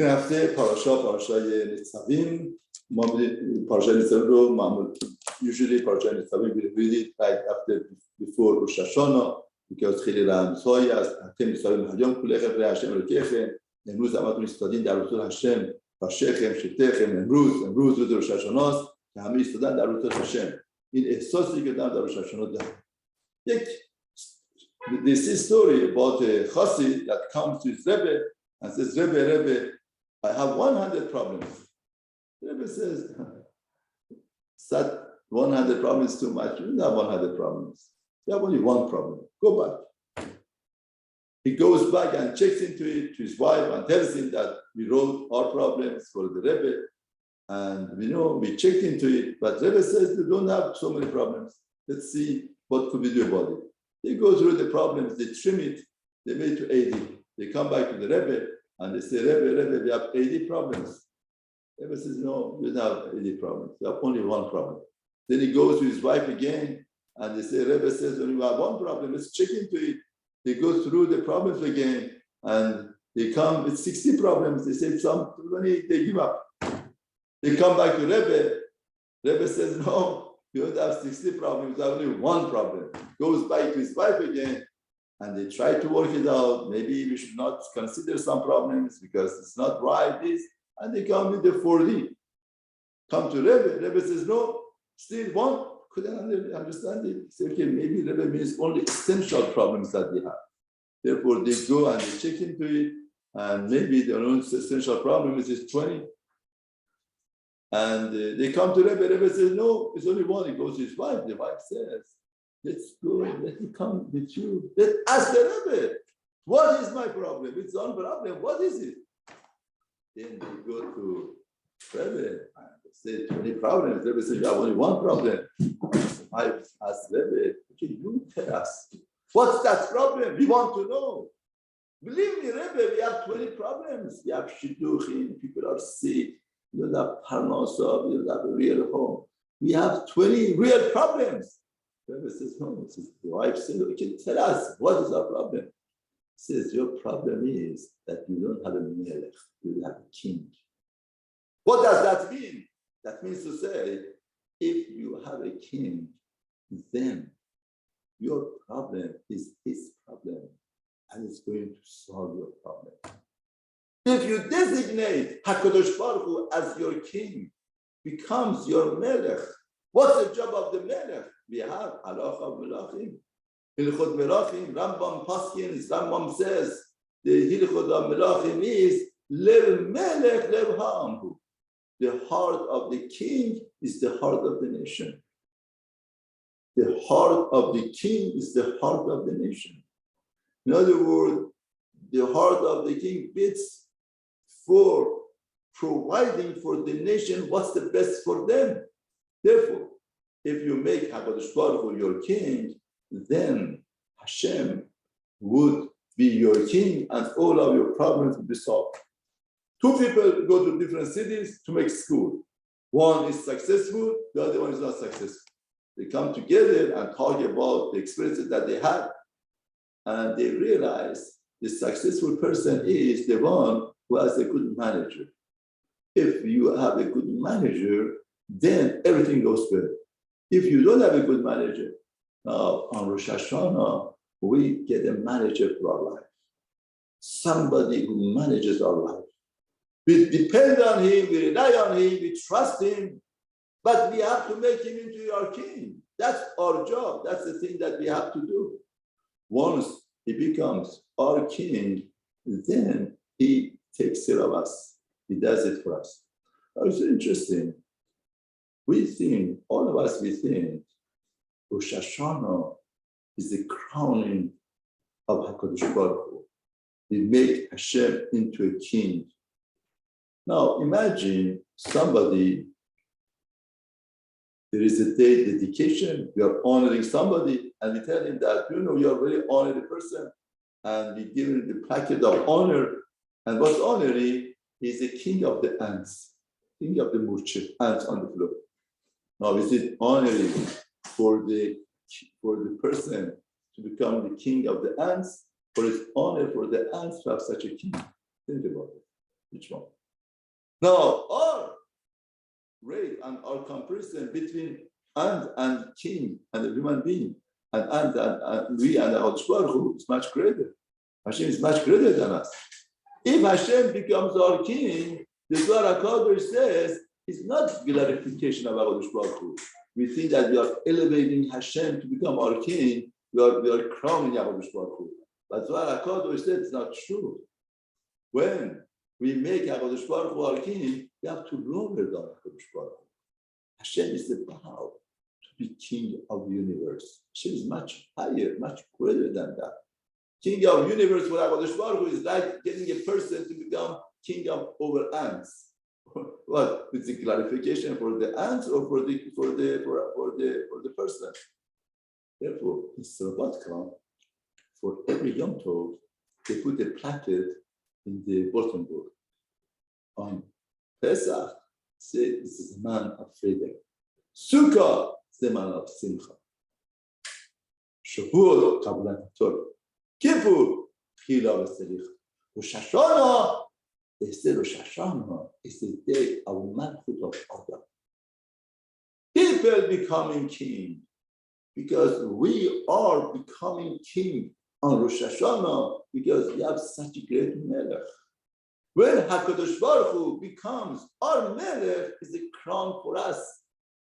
این هفته پاراشای نیتزاویم. ما پاراشای نیتزاویم رو معمول usually پاراشای نیتزاویم we read it right after before Rosh Hashana because خیلی رمزهایی از هفته نیتزاویم هیام کولخم برای هشم رکیخم. امروز همتون استادین در روز هشم هاشخم شتخم امروز روز روش هاشاناست که همه ایستادن در روز هشم. این احساسی که در روش هاشانا دارم. یک this is story about a chassid that comes to his Rebbe and says, Rebbe, I have 100 problems. The Rebbe says, that 100 problems is too much. You don't have 100 problems. You have only one problem. Go back. He goes back and checks into it to his wife and tells him that we wrote our problems for the Rebbe and we checked into it, but Rebbe says you don't have so many problems. Let's see what could we do about it. They go through the problems, they trim it, they make it to 80. They come back to the Rebbe and they say, Rebbe, we have 80 problems. Rebbe says, no, you don't have 80 problems. You have only one problem. Then he goes to his wife again and they say, Rebbe says, only have one problem. Let's check into it. They go through the problems again and they come with 60 problems. They say, some 20, they give up. They come back to Rebbe. Rebbe says, no, you don't have 60 problems, you have only one problem. Goes back to his wife again, and they try to work it out. Maybe we should not consider some problems because it's not right, this, and they come with the 40. Come to Rebbe. Rebbe says, no, still one. Couldn't understand it. He said, okay, maybe Rebbe means only essential problems that we have. Therefore, they go and they check into it, and maybe their own essential problem is 20. And they come to Rebbe. Rebbe says, no, it's only one. He goes to his wife. The wife says, let's go, let me come with you. Let's ask the Rebbe, what is my problem? It's one problem. What is it? Then they go to Rebbe and say 20 problems. Rebbe says, you have only one problem. The wife asks Rebbe, okay, you tell us. What's that problem? We want to know. Believe me, Rebbe, we have 20 problems. We have shidduchim, people are sick. We don't have parnasa, we don't have a real home. We have 20 real problems. The Rebbe says, no. The wife says, okay, tell us, what is our problem? He says, your problem is that you don't have a melech, you don't have a king. What does that mean? That means to say, if you have a king, then your problem is his problem, and it's going to solve your problem. If you designate HaKadosh Baruch Hu as your king, becomes your melech, what's the job of the melech? We have Halacha Melachim. Hilchot Melachim, Rambam Paskins, Rambam says, the Hilchot of Melachim is Lev Melech Lev Ha'amhu. The heart of the king is the heart of the nation. The heart of the king is the heart of the nation. In other words, the heart of the king beats for providing for the nation what's the best for them. Therefore, if you make HaKadosh Baruch Hu your king, then Hashem would be your king and all of your problems would be solved. Two people go to different cities to make school. One is successful, the other one is not successful. They come together and talk about the experiences that they had, and they realize the successful person is the one who has a good manager. If you have a good manager, then everything goes well. If you don't have a good manager, now on Rosh Hashana, we get a manager for our life. Somebody who manages our life. We depend on him, we rely on him, we trust him, but we have to make him into our king. That's our job. That's the thing that we have to do. Once he becomes our king, then he takes care of us. He does it for us. It's interesting. We think, all of us, we think, Rosh Hashana is the crowning of HaKadosh Baruch Hu. We make Hashem into a king. Now, imagine somebody, there is a day dedication, we are honoring somebody, and we tell him that, you are a very honored person, and we give him the placket of honor. And what's honoring is the king of the ants, king of the murchik, ants on the floor. Now, is it honoring for the person to become the king of the ants, or is honor for the ants to have such a king? Think about it. Which one? Now, our rate and our comparison between and king and a human being and we and our Baruch is much greater. Hashem is much greater than us. If Hashem becomes our king, the Zohar HaKadosh says it's not glorification of our Baruch Hu. We think that we are elevating Hashem to become our king. We are crowning our Baruch Hu. But Zohar HaKadosh says it's not true. When we make HaKadosh Baruch Hu our king, we have to lower down HaKadosh Baruch Hu. Hashem is about to be king of the universe. Hashem is much higher, much greater than that. King of the universe for HaKadosh Baruch Hu is like getting a person to become king of over ants. What? It's a clarification for the ants or for the person. Therefore, in Sarabatka, for every Yom Tov, they put a placard in the bulletin board. On Pesach, say this is a man of freedom. Sukkah, the man of Simcha. Shavuot, Kabbalat Torah. Kippur, Chila v'Selicha. Rosh Hashana, they say Rosh Hashana is the day of Malchut of Adam. People becoming king because we are becoming king on Rosh Hashana because we have such a great Melech. When HaKadosh Baruch Hu becomes our Melech, is a crown for us.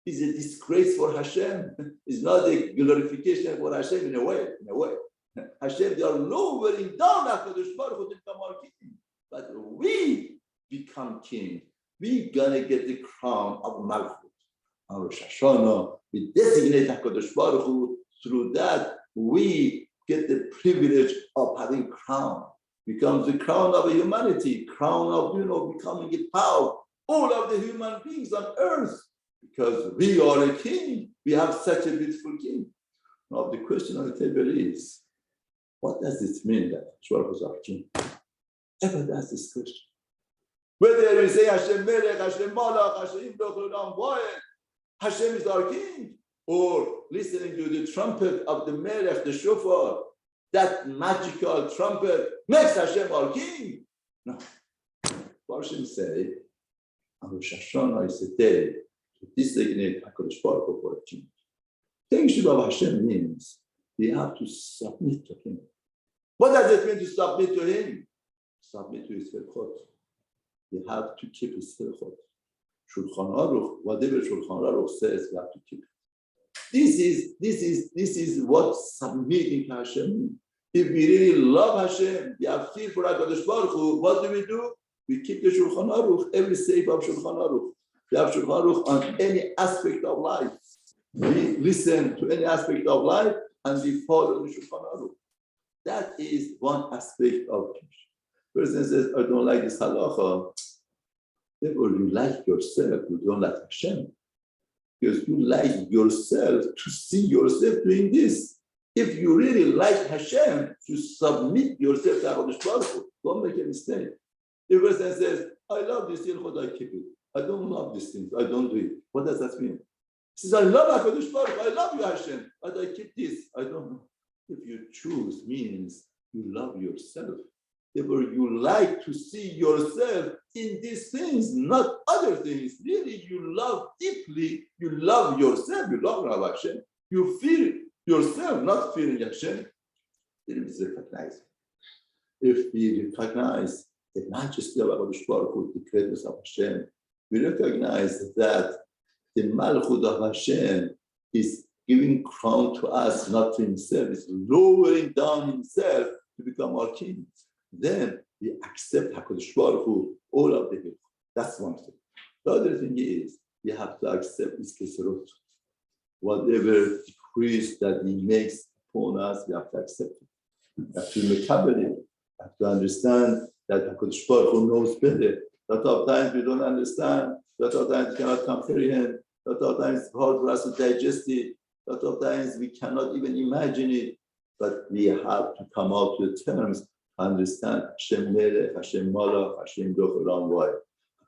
Is a disgrace for Hashem. It's not a glorification for Hashem in a way. Hashem, they are lowering down HaKadosh Baruch Hu to become our king. But we become king. We're gonna get the crown of Malchut. On Rosh Hashana, we designate HaKadosh Baruch Hu. Through that, we get the privilege of having crown. Becomes the crown of humanity, crown of, becoming a power. All of the human beings on earth. Because we are a king. We have such a beautiful king. Now, the question on the table is, what does it mean that Shmuel was our king? Everybody asks this question. Whether we say Hashem Melech, Hashem Malach, Hashem Dochel, Hashem is our king, or listening to the trumpet of the Melech, the shofar, that magical trumpet makes Hashem our king. No. Persian say, Rosh Hashana is a day to designate HaKadosh Baruch Hu for a king. Kingship of Hashem means we have to submit to him. What does it mean to submit to him? Submit to his Felchot. We have to keep his Felchot. Shulchan Aruch, whatever Shulchan Aruch says, we have to keep it. This is what submitting to Hashem means. If we really love Hashem, we have fear for HaKadosh Baruch Hu, what do? We keep the Shulchan Aruch, every seif of Shulchan Aruch. We have Shulchan Aruch on any aspect of life. We listen to any aspect of life and we follow the Shulchan Aruch. That is one aspect of it. Person says, I don't like this halacha. Therefore, you like yourself, you don't like Hashem. Because you like yourself to see yourself doing this. If you really like Hashem, to submit yourself to HaKadosh Baruch Hu, don't make a mistake. If a person says, I love this thing, I keep it. I don't love these things, I don't do it. What does that mean? He says, I love HaKadosh Baruch Hu, I love you, Hashem, but I keep this, I don't know. If you choose means you love yourself. Therefore, you like to see yourself in these things, not other things. Really, you love deeply, you love yourself, you love Hashem. You feel yourself, not feeling Hashem. It is recognized. If we recognize the majesty of HaKadosh Baruch Hu, the greatness of Hashem, we recognize that the Malchut of Hashem is giving crown to us, not to himself. It's lowering down himself to become our king. Then we accept HaKadosh Baruch Hu, all of the people. That's one thing. The other thing is, we have to accept his keserot. Whatever decrees that he makes upon us, we have to accept it. We have to mekabel it. We have to understand that HaKadosh Baruch Hu knows better. A lot of times we don't understand. A lot of times we cannot comprehend. A lot of times it's hard for us to digest it. A lot of times we cannot even imagine it. But we have to come out to the terms, understand Hashem Melech, Hashem Malach, Hashem Dochel Why.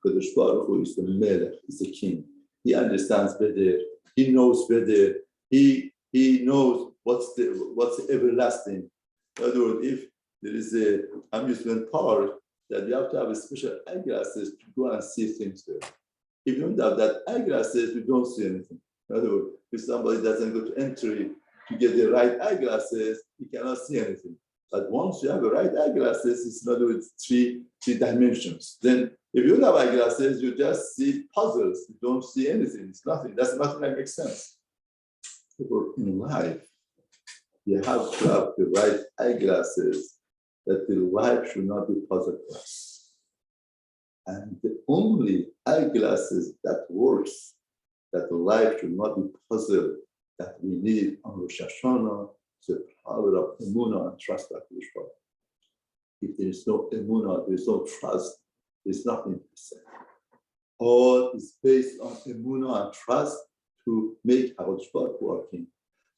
HaKadosh Baruch Hu is the Melech, is the king. He understands better. He knows better. He knows what's the everlasting. In other words, if there is an amusement park that you have to have a special eyeglasses to go and see things there. If you don't have that eyeglasses, you don't see anything. In other words, if somebody doesn't go to entry to get the right eyeglasses, he cannot see anything. But once you have the right eyeglasses, it's in other words three dimensions. Then if you don't have eyeglasses, you just see puzzles. You don't see anything. It's nothing. That's nothing that makes sense. In life, you have to have the right eyeglasses that the life should not be puzzle-plus. And the only eyeglasses that works, that the life should not be puzzled, that we need on Rosh Hashana, is the power of emunah and trust that we show. If there is no emunah, there is no trust, there is nothing to say. All is based on emunah and trust to make HaKadosh Baruch Hu working.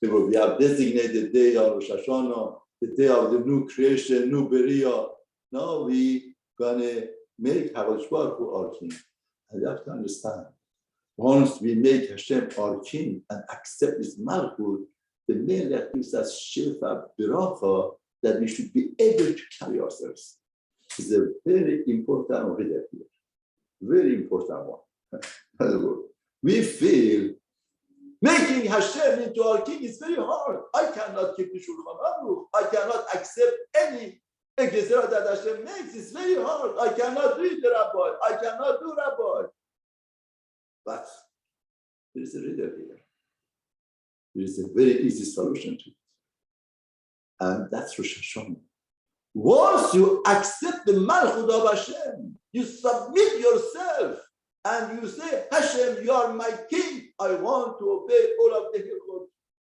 Therefore, we have designated the day of Rosh Hashana, the day of the new creation, new Beriah. Now we gonna make HaKadosh Baruch Hu our king. And you have to understand, once we make Hashem our king and accept his malchut, the Melech gives us shefa beracha that we should be able to carry ourselves. It's a very important reader here. Very important one. In other words, we feel making Hashem into our king is very hard. I cannot keep the Shulchan Aruch. I cannot accept any gezerah that Hashem makes. It's very hard. I cannot do the rabbi. I cannot do rabbi. But there is a reader here. There is a very easy solution to it. And that's Rosh Hashanah. Once you accept the malchut of Hashem, you submit yourself and you say, Hashem, you are my king. I want to obey all of the hilchot.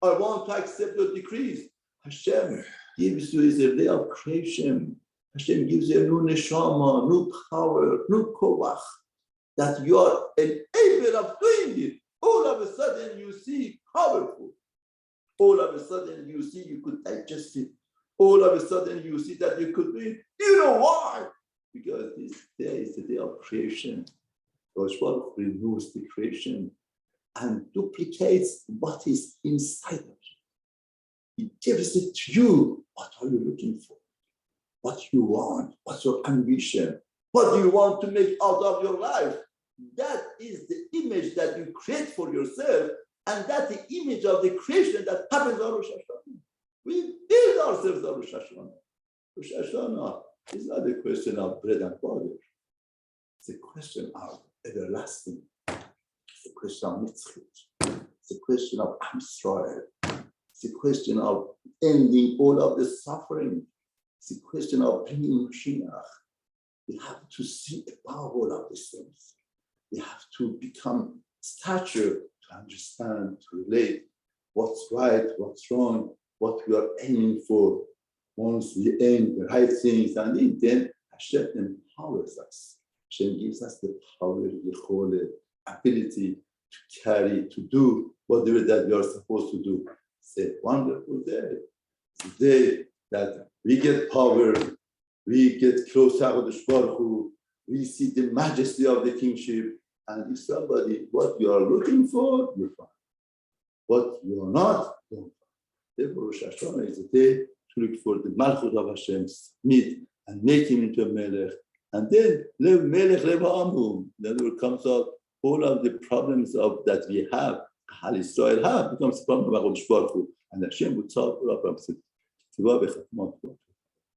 I want to accept your decrees. Hashem gives you is a day of creation. Hashem gives you a new neshama, new power, new koach, that you are able of doing it. All of a sudden you see powerful. All of a sudden you see you could digest it. All of a sudden you see that you could do it. You know why? Because this day is the day of creation. Rosh Baruch renews the creation and duplicates what is inside of you. He gives it to you. What are you looking for? What you want? What's your ambition? What do you want to make out of your life? That is the image that you create for yourself, and that's the image of the creation that happens on Rosh Hashanah. We build ourselves on Rosh Hashanah. Rosh Hashanah is not a question of bread and butter. It's a question of everlasting. It's a question of Nitzavim. It's a question of Am Yisrael. It's a question of ending all of the suffering. It's a question of bringing Mashiach. We have to see above all of these things. We have to become stature to understand, to relate what's right, what's wrong, what we are aiming for. Once we aim the right things, and then Hashem empowers us. Hashem gives us the power, the ability to carry, to do whatever that we are supposed to do. It's a wonderful day. It's a day that we get power, we get close to HaKadosh Baruch Hu, we see the majesty of the kingship, and if somebody, what you are looking for, you find. What you are not, don't find. Therefore, Rosh Hashanah is a day to look for the malchut of Hashem, meet and make him into a melech, and then lev melech lev ha'amhum. Then will comes out all of the problems of that we have, Hal Yisrael have, becomes the problem of HaKadosh Baruch Hu, and Hashem would solve all our problems.